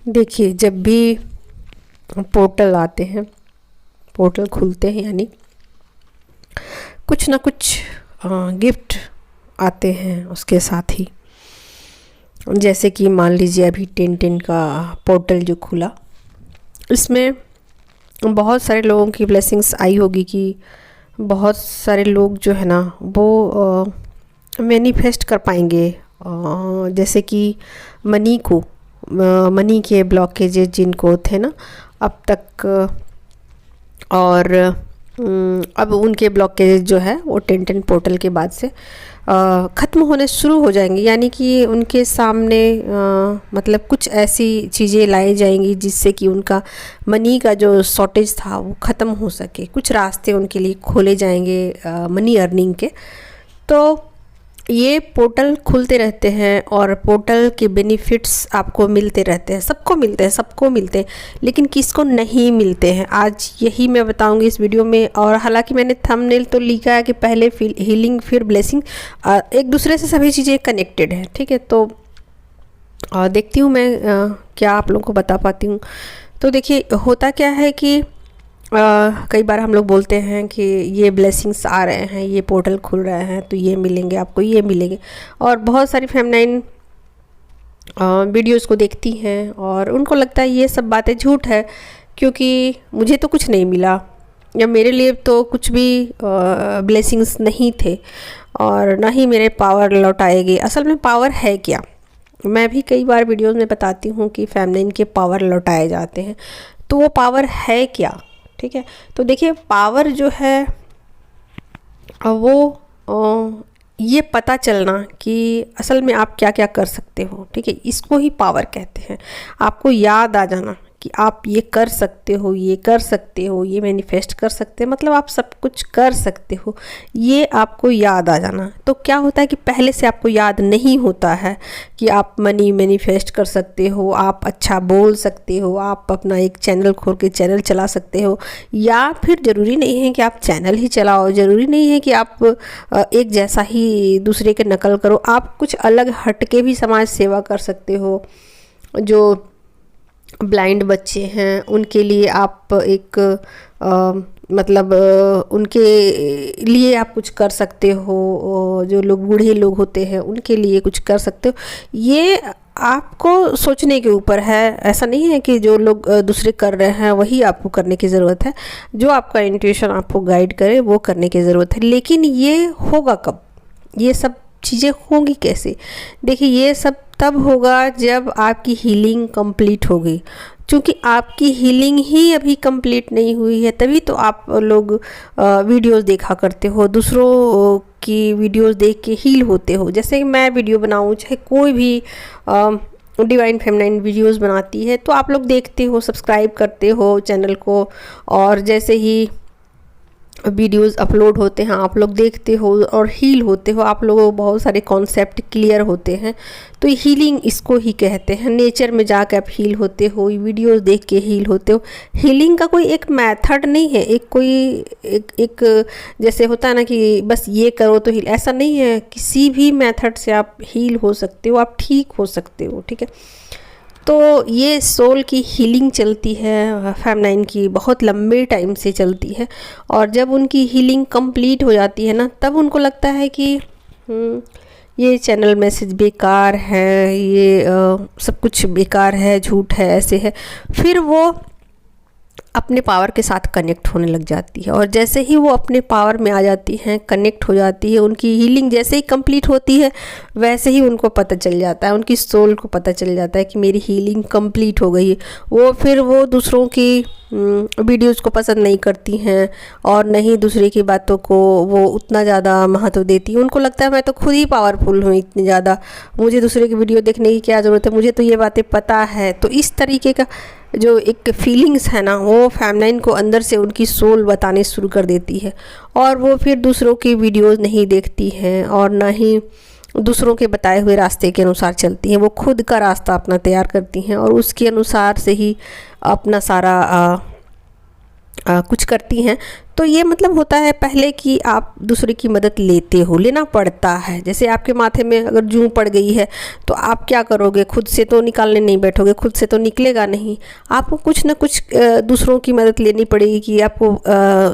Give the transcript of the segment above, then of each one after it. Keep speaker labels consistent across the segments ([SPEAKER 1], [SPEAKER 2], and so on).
[SPEAKER 1] देखिए, जब भी पोर्टल आते हैं, पोर्टल खुलते हैं, यानी कुछ ना कुछ गिफ्ट आते हैं उसके साथ ही। जैसे कि मान लीजिए अभी 10-10 का पोर्टल जो खुला, इसमें बहुत सारे लोगों की ब्लेसिंग्स आई होगी कि बहुत सारे लोग जो है ना वो मैनिफेस्ट कर पाएंगे। जैसे कि मनी के ब्लॉकेजेज जिनको थे ना अब तक, और अब उनके ब्लॉकेज जो है वो 10-10 पोर्टल के बाद से ख़त्म होने शुरू हो जाएंगे। यानी कि उनके सामने मतलब कुछ ऐसी चीज़ें लाई जाएंगी जिससे कि उनका मनी का जो शॉर्टेज था वो ख़त्म हो सके। कुछ रास्ते उनके लिए खोले जाएंगे मनी अर्निंग के। तो ये पोर्टल खुलते रहते हैं और पोर्टल के बेनिफिट्स आपको मिलते रहते हैं। सबको मिलते हैं, लेकिन किसको नहीं मिलते हैं आज यही मैं बताऊंगी इस वीडियो में। और हालांकि मैंने थंबनेल तो लिखा है कि पहले हीलिंग फिर ब्लेसिंग, एक दूसरे से सभी चीज़ें कनेक्टेड है। ठीक है, तो देखती हूँ मैं क्या आप लोगों को बता पाती हूँ। तो देखिए, होता क्या है कि कई बार हम लोग बोलते हैं कि ये ब्लेसिंग्स आ रहे हैं, ये पोर्टल खुल रहे हैं, तो ये मिलेंगे आपको, ये मिलेंगे। और बहुत सारी फेमिनाइन वीडियोस को देखती हैं और उनको लगता है ये सब बातें झूठ है, क्योंकि मुझे तो कुछ नहीं मिला या मेरे लिए तो कुछ भी ब्लेसिंग्स नहीं थे और ना ही मेरे पावर लौटाएंगे। असल में पावर है क्या? मैं भी कई बार वीडियोस में बताती हूँ कि फेमिनाइन के पावर लौटाए जाते हैं, तो वो पावर है क्या? ठीक है, तो देखिए, पावर जो है वो ये पता चलना कि असल में आप क्या क्या कर सकते हो। ठीक है, इसको ही पावर कहते हैं। आपको याद आ जाना कि आप ये कर सकते हो, ये कर सकते हो, ये मैनिफेस्ट कर सकते हो, मतलब आप सब कुछ कर सकते हो, ये आपको याद आ जाना। तो क्या होता है कि पहले से आपको याद नहीं होता है कि आप मनी मैनिफेस्ट कर सकते हो, आप अच्छा बोल सकते हो, आप अपना एक चैनल खोल के चैनल चला सकते हो। या फिर ज़रूरी नहीं है कि आप चैनल ही चलाओ, ज़रूरी नहीं है कि आप एक जैसा ही दूसरे के नकल करो, आप कुछ अलग हट के भी समाज सेवा कर सकते हो। जो ब्लाइंड बच्चे हैं उनके लिए आप एक मतलब उनके लिए आप कुछ कर सकते हो। जो लोग बूढ़े लोग होते हैं उनके लिए कुछ कर सकते हो। ये आपको सोचने के ऊपर है। ऐसा नहीं है कि जो लोग दूसरे कर रहे हैं वही आपको करने की ज़रूरत है। जो आपका इंट्यूशन आपको गाइड करे वो करने की ज़रूरत है। लेकिन ये होगा कब? ये सब चीज़ें होंगी कैसे? देखिए, ये सब तब होगा जब आपकी हीलिंग कंप्लीट होगी। क्योंकि आपकी हीलिंग ही अभी कंप्लीट नहीं हुई है, तभी तो आप लोग वीडियोस देखा करते हो, दूसरों की वीडियोस देख के हील होते हो। जैसे कि मैं वीडियो बनाऊं, चाहे कोई भी डिवाइन फेमिनाइन वीडियोस बनाती है, तो आप लोग देखते हो, सब्सक्राइब करते हो चैनल को, और जैसे ही वीडियोस अपलोड होते हैं आप लोग देखते हो और हील होते हो। आप लोगों को बहुत सारे कॉन्सेप्ट क्लियर होते हैं। तो हीलिंग इसको ही कहते हैं। नेचर में जाकर आप हील होते हो, वीडियोस देख के हील होते हो। हीलिंग का कोई एक मेथड नहीं है, एक जैसे होता है ना कि बस ये करो तो हील, ऐसा नहीं है। किसी भी मेथड से आप हील हो सकते हो, आप ठीक हो सकते हो। ठीक है, तो ये सोल की हीलिंग चलती है फेमिनाइन की, बहुत लंबे टाइम से चलती है। और जब उनकी हीलिंग कंप्लीट हो जाती है ना, तब उनको लगता है कि ये चैनल मैसेज बेकार है, ये सब कुछ बेकार है, झूठ है, ऐसे है। फिर वो अपने पावर के साथ कनेक्ट होने लग जाती है। और जैसे ही वो अपने पावर में आ जाती हैं, कनेक्ट हो जाती है, उनकी हीलिंग जैसे ही कंप्लीट होती है, वैसे ही उनको पता चल जाता है, उनकी सोल को पता चल जाता है कि मेरी हीलिंग कंप्लीट हो गई है। वो दूसरों की वीडियोज़ को पसंद नहीं करती हैं और नहीं दूसरे की बातों को वो उतना ज़्यादा महत्व देती है। उनको लगता है मैं तो खुद ही पावरफुल हूँ इतनी ज़्यादा, मुझे दूसरे की वीडियो देखने की क्या ज़रूरत है, मुझे तो ये बातें पता है। तो इस तरीके का जो एक फीलिंग्स है ना, वो फेमिनाइन को अंदर से उनकी सोल बताने शुरू कर देती है। और वो फिर दूसरों की वीडियोज़ नहीं देखती हैं और ना ही दूसरों के बताए हुए रास्ते के अनुसार चलती हैं। वो खुद का रास्ता अपना तैयार करती हैं और उसके अनुसार से ही अपना सारा कुछ करती हैं। तो ये मतलब होता है पहले कि आप दूसरे की मदद लेते हो, लेना पड़ता है। जैसे आपके माथे में अगर जूं पड़ गई है तो आप क्या करोगे, खुद से तो निकालने नहीं बैठोगे, खुद से तो निकलेगा नहीं, आपको कुछ ना कुछ दूसरों की मदद लेनी पड़ेगी, कि आपको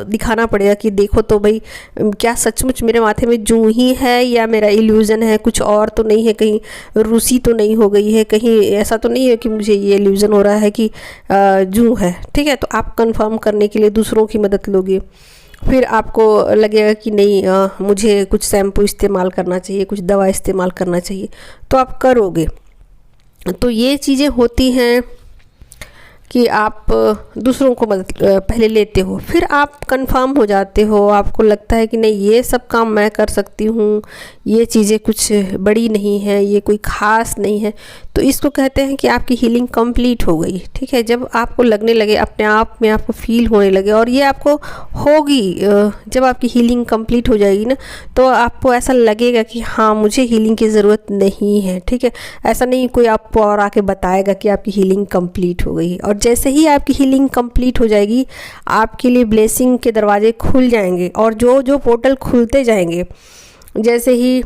[SPEAKER 1] दिखाना पड़ेगा कि देखो तो भाई क्या सचमुच मेरे माथे में जूं ही है या मेरा इल्यूज़न है, कुछ और तो नहीं है, कहीं रूसी तो नहीं हो गई है, कहीं ऐसा तो नहीं है कि मुझे ये इल्यूज़न हो रहा है कि जूं है। ठीक है, तो आप कंफर्म करने के लिए दूसरों की मदद लोगे। फिर आपको लगेगा कि नहीं मुझे कुछ शैम्पू इस्तेमाल करना चाहिए, कुछ दवा इस्तेमाल करना चाहिए, तो आप करोगे। तो ये चीज़ें होती हैं कि आप दूसरों को मदद पहले लेते हो, फिर आप कंफर्म हो जाते हो, आपको लगता है कि नहीं ये सब काम मैं कर सकती हूँ, ये चीज़ें कुछ बड़ी नहीं है, ये कोई ख़ास नहीं है, तो इसको कहते हैं कि आपकी हीलिंग कंप्लीट हो गई। ठीक है, जब आपको लगने लगे, अपने आप में आपको फील होने लगे, और ये आपको होगी जब आपकी हीलिंग कंप्लीट हो जाएगी ना, तो आपको ऐसा लगेगा कि हाँ मुझे हीलिंग की ज़रूरत नहीं है। ठीक है, ऐसा नहीं कोई आपको और आके बताएगा कि आपकी हीलिंग कंप्लीट हो गई। और जैसे ही आपकी हीलिंग कंप्लीट हो जाएगी, आपके लिए ब्लेसिंग के दरवाजे खुल जाएंगे, और जो जो पोर्टल खुलते जाएंगे, जैसे ही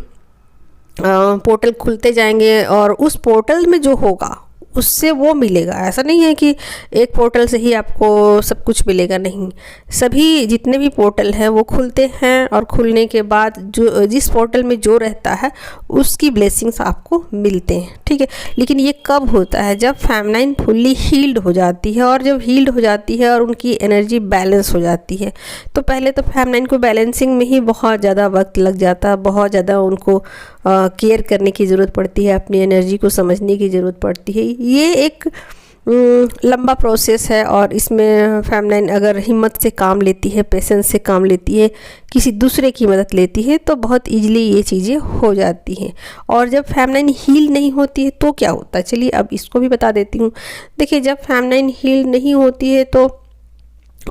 [SPEAKER 1] पोर्टल खुलते जाएंगे और उस पोर्टल में जो होगा उससे वो मिलेगा। ऐसा नहीं है कि एक पोर्टल से ही आपको सब कुछ मिलेगा, नहीं, सभी जितने भी पोर्टल हैं वो खुलते हैं, और खुलने के बाद जो जिस पोर्टल में जो रहता है उसकी ब्लेसिंग्स आपको मिलते हैं। ठीक है, लेकिन ये कब होता है, जब फेमिनाइन फुल्ली हील्ड हो जाती है, और जब हील्ड हो जाती है और उनकी एनर्जी बैलेंस हो जाती है। तो पहले तो फेमिनाइन को बैलेंसिंग में ही बहुत ज़्यादा वक्त लग जाता है, बहुत ज़्यादा उनको केयर करने की ज़रूरत पड़ती है, अपनी एनर्जी को समझने की ज़रूरत पड़ती है। ये एक लंबा प्रोसेस है, और इसमें फेमिनाइन अगर हिम्मत से काम लेती है, पेशेंस से काम लेती है, किसी दूसरे की मदद लेती है, तो बहुत इजीली ये चीज़ें हो जाती हैं। और जब फेमिनाइन हील नहीं होती है तो क्या होता है, चलिए अब इसको भी बता देती हूँ। देखिए, जब फेमिनाइन हील नहीं होती है तो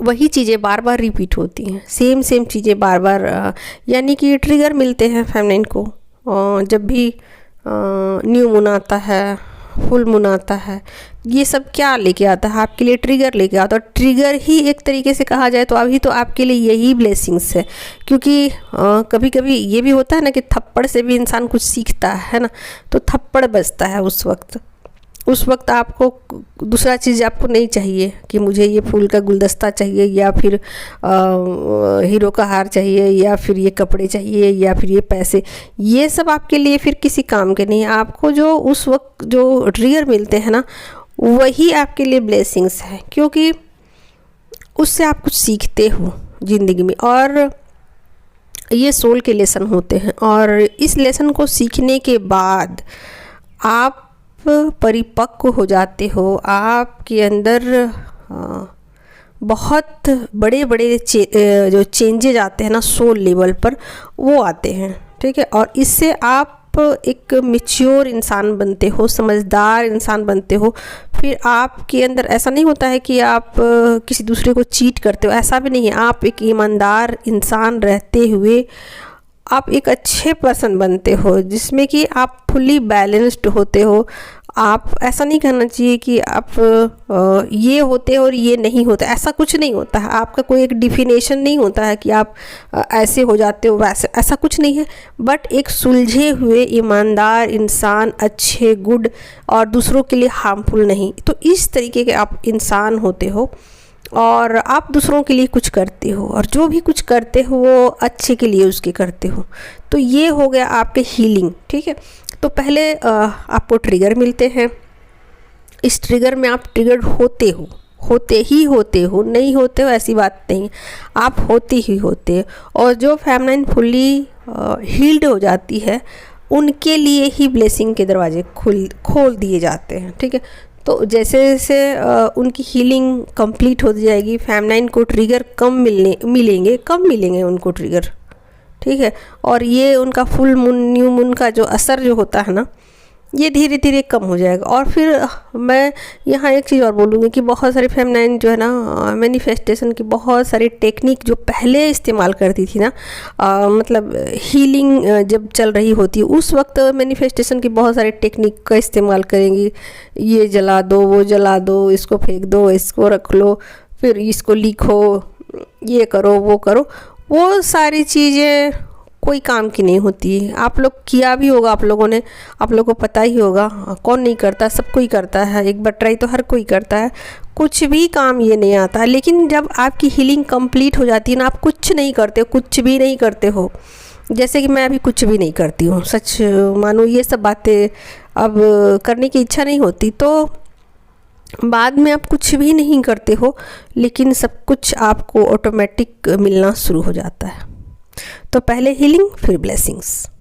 [SPEAKER 1] वही चीज़ें बार बार रिपीट होती हैं, सेम चीज़ें बार बार, यानी कि ट्रिगर मिलते हैं फेमिनाइन को। जब भी न्यू मून आता है, फुल मून आता है, ये सब क्या लेके आता है आपके लिए, ट्रिगर लेके आता है। और ट्रिगर ही एक तरीके से कहा जाए तो अभी तो आपके लिए यही ब्लेसिंग्स है, क्योंकि कभी कभी ये भी होता है ना कि थप्पड़ से भी इंसान कुछ सीखता है ना, तो थप्पड़ बजता है उस वक्त आपको दूसरा चीज़ आपको नहीं चाहिए कि मुझे ये फूल का गुलदस्ता चाहिए, या फिर हीरो का हार चाहिए, या फिर ये कपड़े चाहिए, या फिर ये पैसे, ये सब आपके लिए फिर किसी काम के नहीं। आपको जो उस वक्त जो ट्रिगर मिलते हैं ना, वही आपके लिए ब्लेसिंग्स है, क्योंकि उससे आप कुछ सीखते हो ज़िंदगी में, और ये सोल के लेसन होते हैं। और इस लेसन को सीखने के बाद आप परिपक्व हो जाते हो, आपके अंदर बहुत बड़े बड़े जो चेंजेज आते हैं ना सोल लेवल पर, वो आते हैं। ठीक है, और इससे आप एक मैच्योर इंसान बनते हो, समझदार इंसान बनते हो। फिर आपके अंदर ऐसा नहीं होता है कि आप किसी दूसरे को चीट करते हो, ऐसा भी नहीं है। आप एक ईमानदार इंसान रहते हुए आप एक अच्छे पर्सन बनते हो, जिसमें कि आप फुली बैलेंस्ड होते हो। आप ऐसा नहीं करना चाहिए कि आप ये होते हो और ये नहीं होता, ऐसा कुछ नहीं होता है। आपका कोई एक डिफिनेशन नहीं होता है कि आप ऐसे हो जाते हो वैसे, ऐसा कुछ नहीं है। बट एक सुलझे हुए ईमानदार इंसान, अच्छे, गुड, और दूसरों के लिए हार्मफुल नहीं, तो इस तरीके के आप इंसान होते हो, और आप दूसरों के लिए कुछ करते हो, और जो भी कुछ करते हो वो अच्छे के लिए उसके करते हो। तो ये हो गया आपके हीलिंग। ठीक है, तो पहले आपको ट्रिगर मिलते हैं, इस ट्रिगर में आप ट्रिगर्ड होते ही होते हो, नहीं होते हो ऐसी बात नहीं, आप होते ही होते हो। और जो फेमिनाइन फुल्ली हील्ड हो जाती है, उनके लिए ही ब्लेसिंग के दरवाजे खोल दिए जाते हैं। ठीक है, तो जैसे जैसे उनकी हीलिंग कंप्लीट हो जाएगी, फेमिनाइन को ट्रिगर कम मिलेंगे उनको ट्रिगर। ठीक है, और ये उनका फुल मून, न्यू मून का जो असर जो होता है ना, ये धीरे धीरे कम हो जाएगा। और फिर मैं यहाँ एक चीज़ और बोलूँगी कि बहुत सारी फेमिनाइन जो है ना, मैनिफेस्टेशन की बहुत सारी टेक्निक जो पहले इस्तेमाल करती थी ना, मतलब हीलिंग जब चल रही होती है उस वक्त मैनिफेस्टेशन की बहुत सारी टेक्निक का इस्तेमाल करेंगी। ये जला दो, वो जला दो, इसको फेंक दो, इसको रख लो, फिर इसको लिखो, ये करो वो करो, वो सारी चीज़ें कोई काम की नहीं होती है। आप लोग किया भी होगा, आप लोगों ने, आप लोगों को पता ही होगा, कौन नहीं करता, सब कोई करता है, एक बार ट्राई तो हर कोई करता है। कुछ भी काम ये नहीं आता है, लेकिन जब आपकी हीलिंग कंप्लीट हो जाती है ना, आप कुछ नहीं करते हो, कुछ भी नहीं करते हो, जैसे कि मैं अभी कुछ भी नहीं करती हूँ, सच मानो ये सब बातें अब करने की इच्छा नहीं होती, तो बाद में आप कुछ भी नहीं करते हो, लेकिन सब कुछ आपको ऑटोमेटिक मिलना शुरू हो जाता है। तो पहले हीलिंग, फिर ब्लेसिंग्स।